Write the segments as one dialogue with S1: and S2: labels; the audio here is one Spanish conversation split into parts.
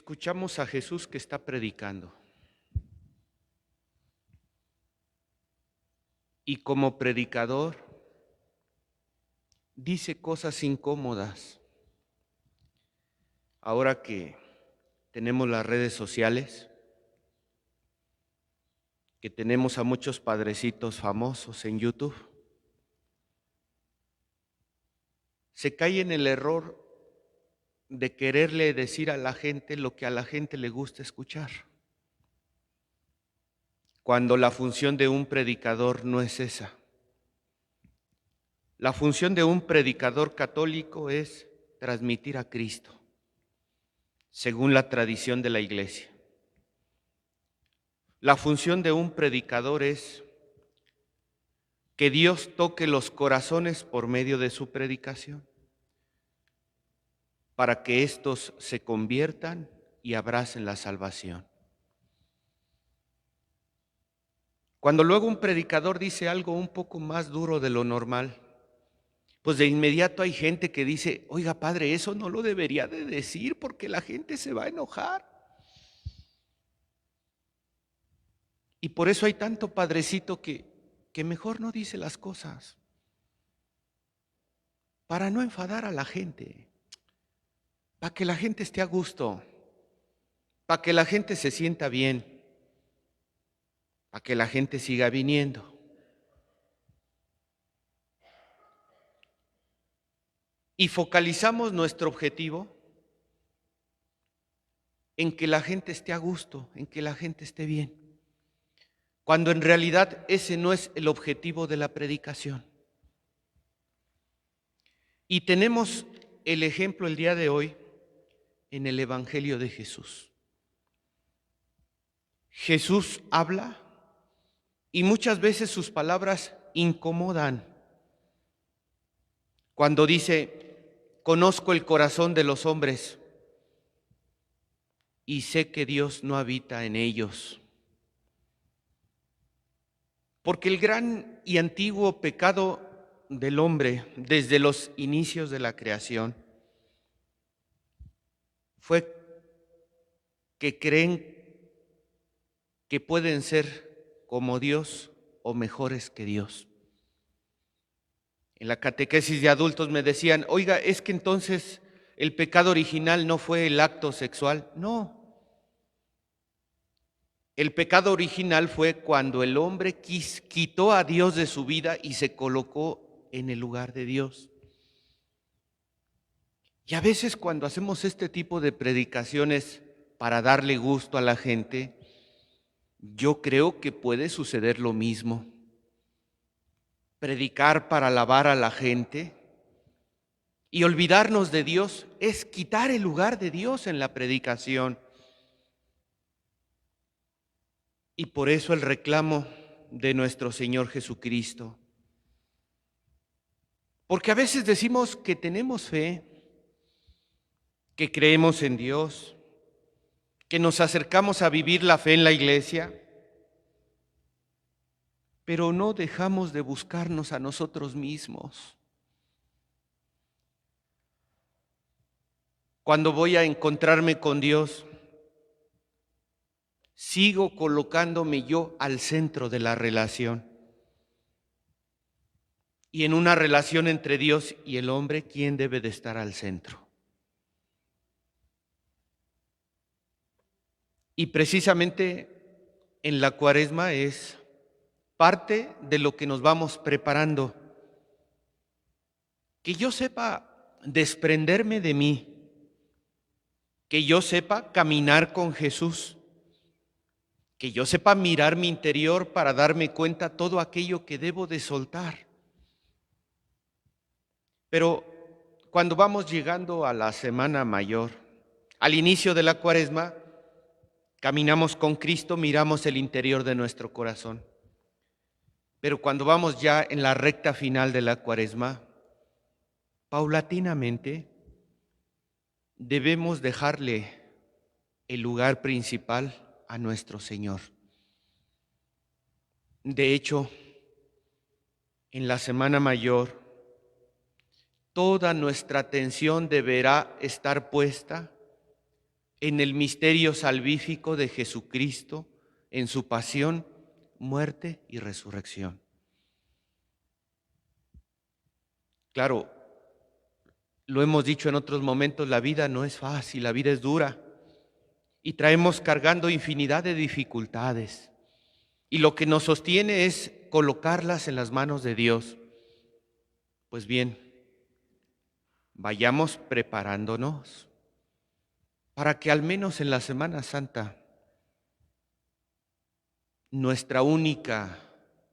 S1: escuchamos a Jesús que está predicando. Y como predicador dice cosas incómodas. Ahora que tenemos las redes sociales, que tenemos a muchos padrecitos famosos en YouTube, se cae en el error de quererle decir a la gente lo que a la gente le gusta escuchar, cuando la función de un predicador no es esa. La función de un predicador católico es transmitir a Cristo, según la tradición de la Iglesia. La función de un predicador es que Dios toque los corazones por medio de su predicación, para que éstos se conviertan y abracen la salvación. Cuando luego un predicador dice algo un poco más duro de lo normal, pues de inmediato hay gente que dice: oiga, padre, eso no lo debería de decir porque la gente se va a enojar. Y por eso hay tanto padrecito que mejor no dice las cosas, para no enfadar a la gente, para que la gente esté a gusto, para que la gente se sienta bien, para que la gente siga viniendo. Y focalizamos nuestro objetivo en que la gente esté a gusto, en que la gente esté bien, cuando en realidad ese no es el objetivo de la predicación. Y tenemos el ejemplo el día de hoy en el Evangelio de Jesús. Jesús habla y muchas veces sus palabras incomodan. Cuando dice: conozco el corazón de los hombres y sé que Dios no habita en ellos. Porque el gran y antiguo pecado del hombre desde los inicios de la creación fue que creen que pueden ser como Dios o mejores que Dios. En la catequesis de adultos me decían: oiga, es que entonces el pecado original no fue el acto sexual. No. El pecado original fue cuando el hombre quitó a Dios de su vida y se colocó en el lugar de Dios. Y a veces cuando hacemos este tipo de predicaciones para darle gusto a la gente, yo creo que puede suceder lo mismo. Predicar para alabar a la gente y olvidarnos de Dios es quitar el lugar de Dios en la predicación. Y por eso el reclamo de nuestro Señor Jesucristo. Porque a veces decimos que tenemos fe, que creemos en Dios, que nos acercamos a vivir la fe en la iglesia, pero no dejamos de buscarnos a nosotros mismos. Cuando voy a encontrarme con Dios, sigo colocándome yo al centro de la relación. Y en una relación entre Dios y el hombre, ¿quién debe de estar al centro? Y precisamente en la Cuaresma es parte de lo que nos vamos preparando. Que yo sepa desprenderme de mí, que yo sepa caminar con Jesús, que yo sepa mirar mi interior para darme cuenta todo aquello que debo de soltar. Pero cuando vamos llegando a la Semana Mayor, al inicio de la Cuaresma, caminamos con Cristo, miramos el interior de nuestro corazón. Pero cuando vamos ya en la recta final de la Cuaresma, paulatinamente debemos dejarle el lugar principal a nuestro Señor. De hecho, en la Semana Mayor, toda nuestra atención deberá estar puesta en el misterio salvífico de Jesucristo, en su pasión, muerte y resurrección. Claro, lo hemos dicho en otros momentos, la vida no es fácil, la vida es dura y traemos cargando infinidad de dificultades. Y lo que nos sostiene es colocarlas en las manos de Dios. Pues bien, vayamos preparándonos para que al menos en la Semana Santa nuestra única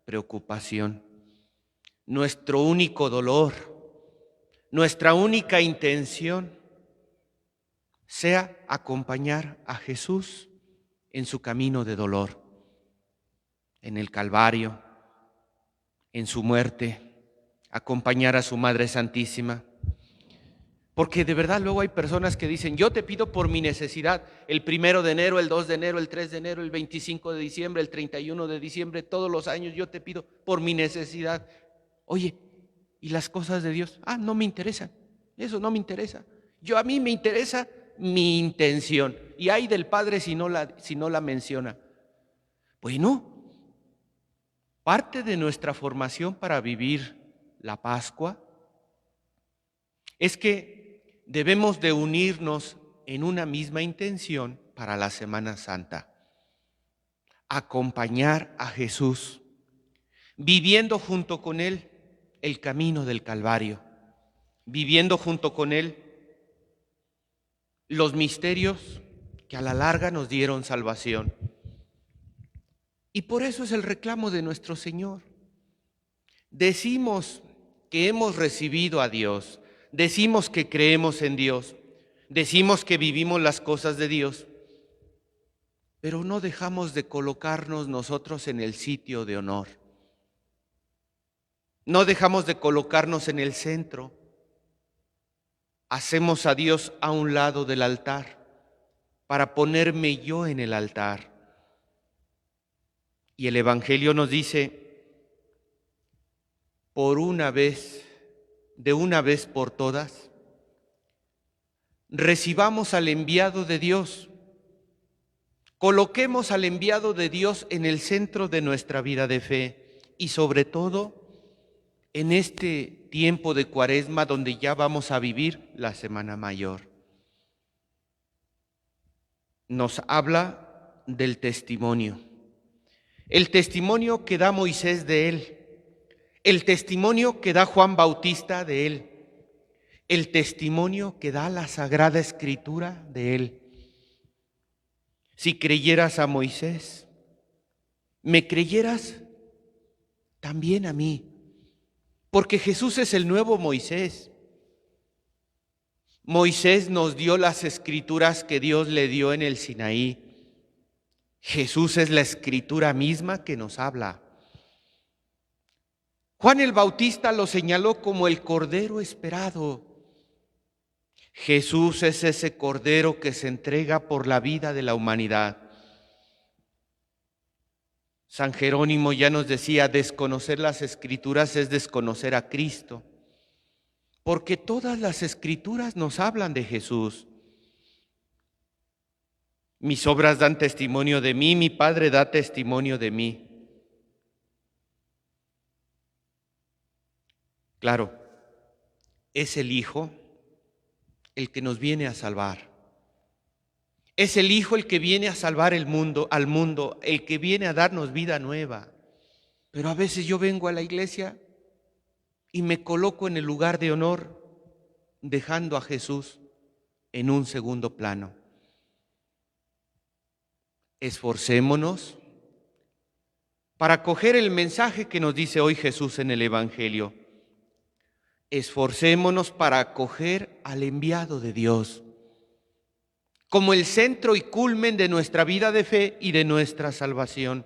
S1: preocupación, nuestro único dolor, nuestra única intención sea acompañar a Jesús en su camino de dolor, en el Calvario, en su muerte, acompañar a su Madre Santísima. Porque de verdad luego hay personas que dicen, yo te pido por mi necesidad, el 1 de enero, el 2 de enero, el 3 de enero, el 25 de diciembre, el 31 de diciembre, todos los años yo te pido por mi necesidad. Oye, ¿y las cosas de Dios? Ah, no me interesan, eso no me interesa. A mí me interesa mi intención. Y hay del Padre si no la menciona. Bueno, parte de nuestra formación para vivir la Pascua es que debemos de unirnos en una misma intención para la Semana Santa. Acompañar a Jesús, viviendo junto con Él el camino del Calvario, viviendo junto con Él los misterios que a la larga nos dieron salvación. Y por eso es el reclamo de nuestro Señor. Decimos que hemos recibido a Dios, decimos que creemos en Dios, decimos que vivimos las cosas de Dios, pero no dejamos de colocarnos nosotros en el sitio de honor. No dejamos de colocarnos en el centro. Hacemos a Dios a un lado del altar para ponerme yo en el altar. Y el Evangelio nos dice, por una vez, de una vez por todas, recibamos al enviado de Dios. Coloquemos al enviado de Dios en el centro de nuestra vida de fe y sobre todo en este tiempo de Cuaresma donde ya vamos a vivir la Semana Mayor. Nos habla del testimonio. El testimonio que da Moisés de él, el testimonio que da Juan Bautista de él, el testimonio que da la Sagrada Escritura de él. Si creyeras a Moisés, me creyeras también a mí, porque Jesús es el nuevo Moisés. Moisés nos dio las escrituras que Dios le dio en el Sinaí. Jesús es la escritura misma que nos habla. Juan el Bautista lo señaló como el Cordero esperado. Jesús es ese Cordero que se entrega por la vida de la humanidad. San Jerónimo ya nos decía, desconocer las Escrituras es desconocer a Cristo, porque todas las Escrituras nos hablan de Jesús. Mis obras dan testimonio de mí, mi Padre da testimonio de mí. Claro, es el Hijo el que nos viene a salvar. Es el Hijo el que viene a salvar al mundo, el que viene a darnos vida nueva. Pero a veces yo vengo a la iglesia y me coloco en el lugar de honor, dejando a Jesús en un segundo plano. Esforcémonos para acoger el mensaje que nos dice hoy Jesús en el Evangelio. Esforcémonos para acoger al enviado de Dios como el centro y culmen de nuestra vida de fe y de nuestra salvación.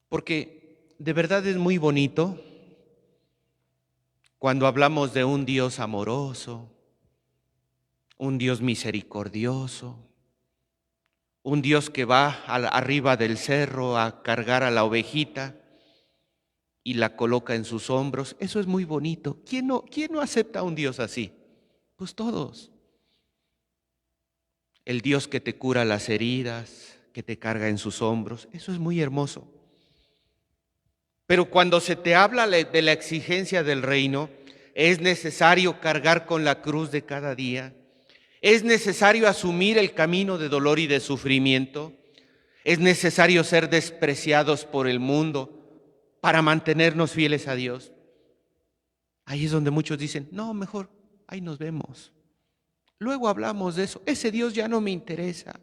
S1: Porque de verdad es muy bonito cuando hablamos de un Dios amoroso, un Dios misericordioso, un Dios que va arriba del cerro a cargar a la ovejita y la coloca en sus hombros. Eso es muy bonito. ¿Quién no acepta a un Dios así? Pues todos. el Dios que te cura las heridas, que te carga en sus hombros. Eso es muy hermoso. Pero cuando se te habla de la exigencia del reino, es necesario cargar con la cruz de cada día. Es necesario asumir el camino de dolor y de sufrimiento. Es necesario ser despreciados por el mundo para mantenernos fieles a Dios. Ahí es donde muchos dicen, no, mejor, ahí nos vemos. Luego hablamos de eso. Ese Dios ya no me interesa.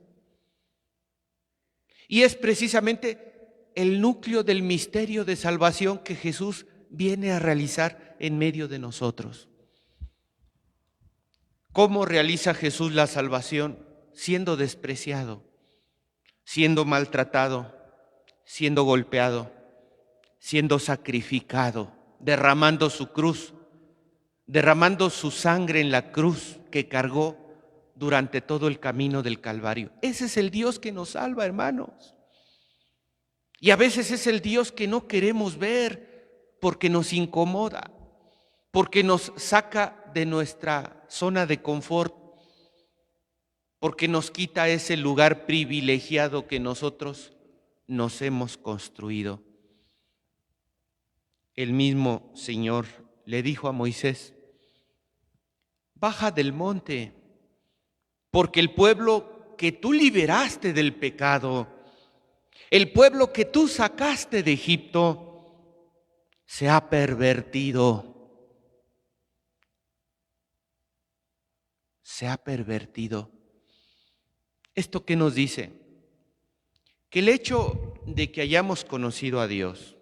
S1: Y es precisamente el núcleo del misterio de salvación que Jesús viene a realizar en medio de nosotros. ¿Cómo realiza Jesús la salvación? Siendo despreciado, siendo maltratado, siendo golpeado, siendo sacrificado, derramando su cruz, derramando su sangre en la cruz que cargó durante todo el camino del Calvario. Ese es el Dios que nos salva, hermanos. Y a veces es el Dios que no queremos ver porque nos incomoda, porque nos saca de nuestra zona de confort, porque nos quita ese lugar privilegiado que nosotros nos hemos construido. El mismo Señor le dijo a Moisés, baja del monte, porque el pueblo que tú liberaste del pecado, el pueblo que tú sacaste de Egipto, se ha pervertido. Se ha pervertido. ¿Esto qué nos dice? Que el hecho de que hayamos conocido a Dios,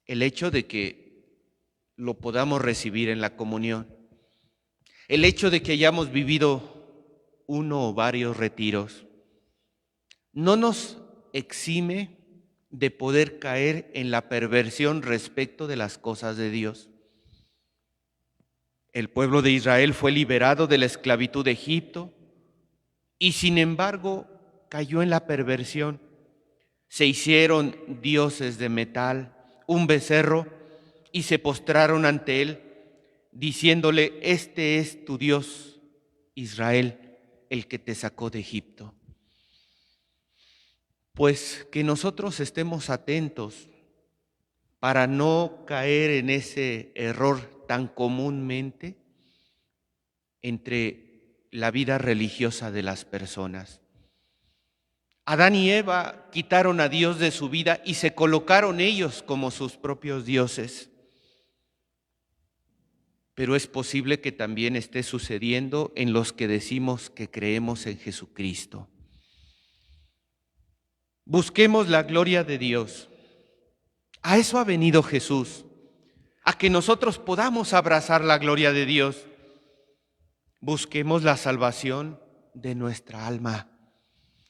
S1: el hecho de que lo podamos recibir en la comunión, el hecho de que hayamos vivido uno o varios retiros, no nos exime de poder caer en la perversión respecto de las cosas de Dios. El pueblo de Israel fue liberado de la esclavitud de Egipto y sin embargo cayó en la perversión. Se hicieron dioses de metal, un becerro, y se postraron ante él, diciéndole, este es tu Dios, Israel, el que te sacó de Egipto. Pues que nosotros estemos atentos para no caer en ese error tan comúnmente entre la vida religiosa de las personas. Adán y Eva quitaron a Dios de su vida y se colocaron ellos como sus propios dioses. Pero es posible que también esté sucediendo en los que decimos que creemos en Jesucristo. Busquemos la gloria de Dios. A eso ha venido Jesús, a que nosotros podamos abrazar la gloria de Dios. Busquemos la salvación de nuestra alma,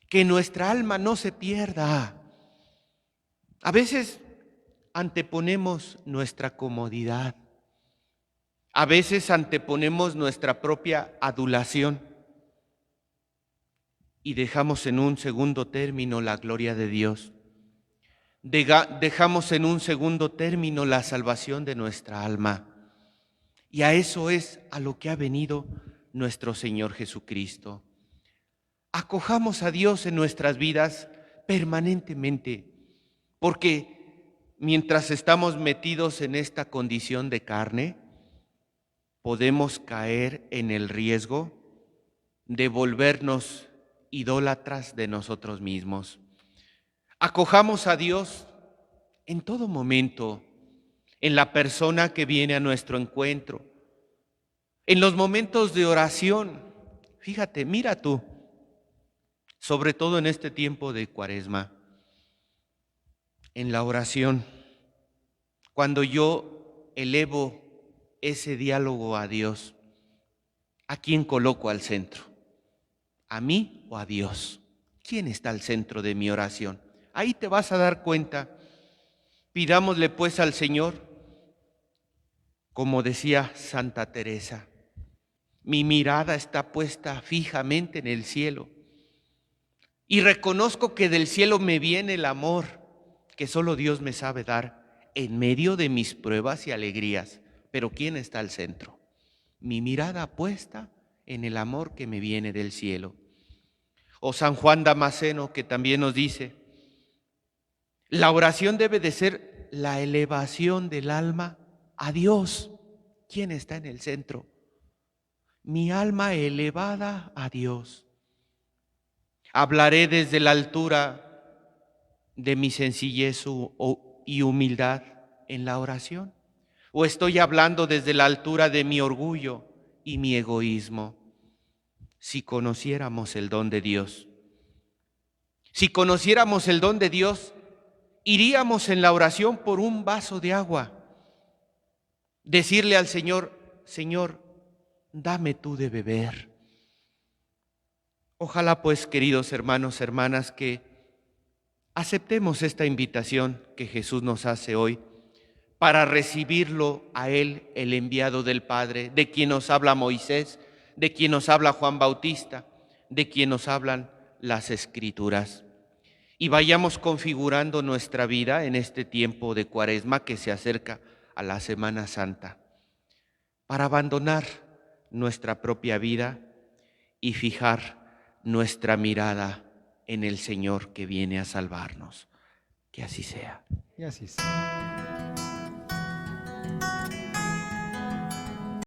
S1: que nuestra alma no se pierda. A veces anteponemos nuestra comodidad, a veces anteponemos nuestra propia adulación y dejamos en un segundo término la gloria de Dios. Dejamos en un segundo término la salvación de nuestra alma. Y a eso es a lo que ha venido nuestro Señor Jesucristo. Acojamos a Dios en nuestras vidas permanentemente, porque mientras estamos metidos en esta condición de carne, podemos caer en el riesgo de volvernos idólatras de nosotros mismos. Acojamos a Dios en todo momento, en la persona que viene a nuestro encuentro, en los momentos de oración. Fíjate, mira tú, sobre todo en este tiempo de Cuaresma, en la oración, cuando yo elevo ese diálogo a Dios, ¿a quién coloco al centro? ¿A mí o a Dios? ¿Quién está al centro de mi oración? Ahí te vas a dar cuenta. Pidámosle pues al Señor, como decía Santa Teresa, mi mirada está puesta fijamente en el cielo y reconozco que del cielo me viene el amor que solo Dios me sabe dar en medio de mis pruebas y alegrías. Pero ¿quién está al centro? Mi mirada puesta en el amor que me viene del cielo. O San Juan Damasceno, que también nos dice, la oración debe de ser la elevación del alma a Dios. ¿Quién está en el centro? Mi alma elevada a Dios. Hablaré desde la altura de mi sencillez y humildad en la oración. ¿O estoy hablando desde la altura de mi orgullo y mi egoísmo? Si conociéramos el don de Dios, si conociéramos el don de Dios, iríamos en la oración por un vaso de agua, decirle al Señor, Señor, dame tú de beber. Ojalá pues, queridos hermanos, hermanas, que aceptemos esta invitación que Jesús nos hace hoy para recibirlo a Él, el enviado del Padre, de quien nos habla Moisés, de quien nos habla Juan Bautista, de quien nos hablan las Escrituras. Y vayamos configurando nuestra vida en este tiempo de Cuaresma que se acerca a la Semana Santa, para abandonar nuestra propia vida y fijar nuestra mirada en el Señor que viene a salvarnos. Que así sea.
S2: Y así sea.